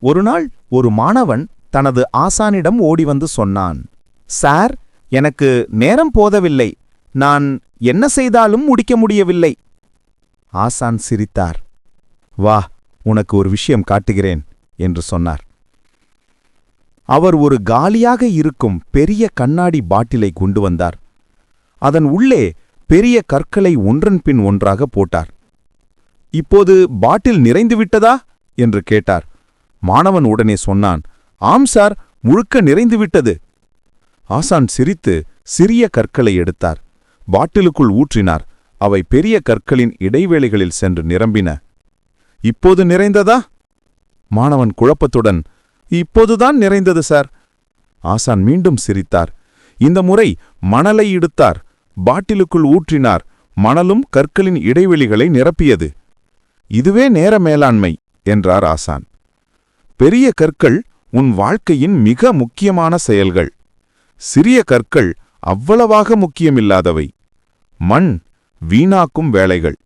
ஒருநாள் ஒரு மாணவன் தனது ஆசானிடம் ஓடி வந்து சொன்னான், சார், எனக்கு நேரம் போதவில்லை. நான் என்ன செய்தாலும் முடிக்க முடியவில்லை. ஆசான் சிரித்தார். வா, உனக்கு ஒரு விஷயம் காட்டுகிறேன் என்று சொன்னார். அவர் ஒரு காலியாக இருக்கும் பெரிய கண்ணாடி பாட்டிலை கொண்டு வந்தார். அதன் உள்ளே பெரிய கற்களை ஒன்றன் பின் ஒன்றாக போட்டார். இப்போது பாட்டில் நிறைந்துவிட்டதா என்று கேட்டார். மாணவன் உடனே சொன்னான், ஆம் சார், முழுக்க நிறைந்துவிட்டது. ஆசான் சிரித்து சிறிய கற்களை எடுத்தார். பாட்டிலுக்குள் ஊற்றினார். அவை பெரிய கற்களின் இடைவேளைகளில் சென்று நிரம்பின. இப்போது நிறைந்ததா? மாணவன் குழப்பத்துடன், இப்போதுதான் நிறைந்தது சார். ஆசான் மீண்டும் சிரித்தார். இந்த முறை மணலை எடுத்தார். பாட்டிலுக்குள் ஊற்றினார். மணலும் கற்களின் இடைவெளிகளை நிரப்பியது. இதுவே நேர மேலாண்மை என்றார் ஆசான். பெரிய கற்கள் உன் வாழ்க்கையின் மிக முக்கியமான செயல்கள். சிறிய கற்கள் அவ்வளவாக முக்கியமில்லாதவை. மண் வீணாக்கும் வேலைகள்.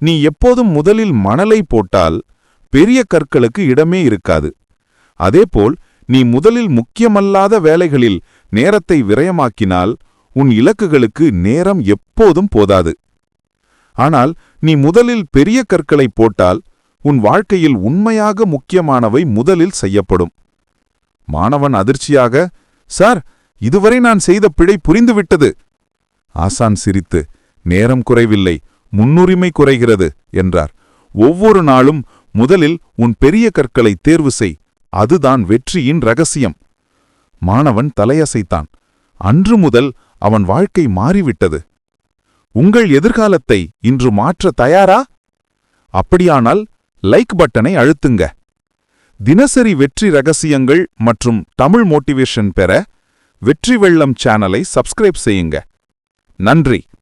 நீ எப்போதும் முதலில் மணலை போட்டால் பெரிய கற்களுக்கு இடமே இருக்காது. அதேபோல் நீ முதலில் முக்கியமல்லாத வேலைகளில் நேரத்தை விரயமாக்கினால் உன் இலக்குகளுக்கு நேரம் எப்போதும் போதாது. ஆனால் நீ முதலில் பெரிய கற்களை போட்டால் உன் வாழ்க்கையில் உண்மையாக முக்கியமானவை முதலில் செய்யப்படும். மாணவன் அதிர்ச்சியாக, சார், இதுவரை நான் செய்த பிழை புரிந்துவிட்டது. ஆசான் சிரித்து, நேரம் குறைவில்லை, முன்னுரிமை குறைகிறது என்றார். ஒவ்வொரு நாளும் முதலில் உன் பெரிய கற்களை தேர்வு செய். அதுதான் வெற்றியின் ரகசியம். மாணவன் தலையசைத்தான். அன்று முதல் அவன் வாழ்க்கை மாறிவிட்டது. உங்கள் எதிர்காலத்தை இன்று மாற்ற தயாரா? அப்படியானால் லைக் பட்டனை அழுத்துங்க. தினசரி வெற்றி ரகசியங்கள் மற்றும் தமிழ் மோட்டிவேஷன் பெற வெற்றி வெள்ளம் சேனலை சப்ஸ்கிரைப் செய்யுங்க. நன்றி.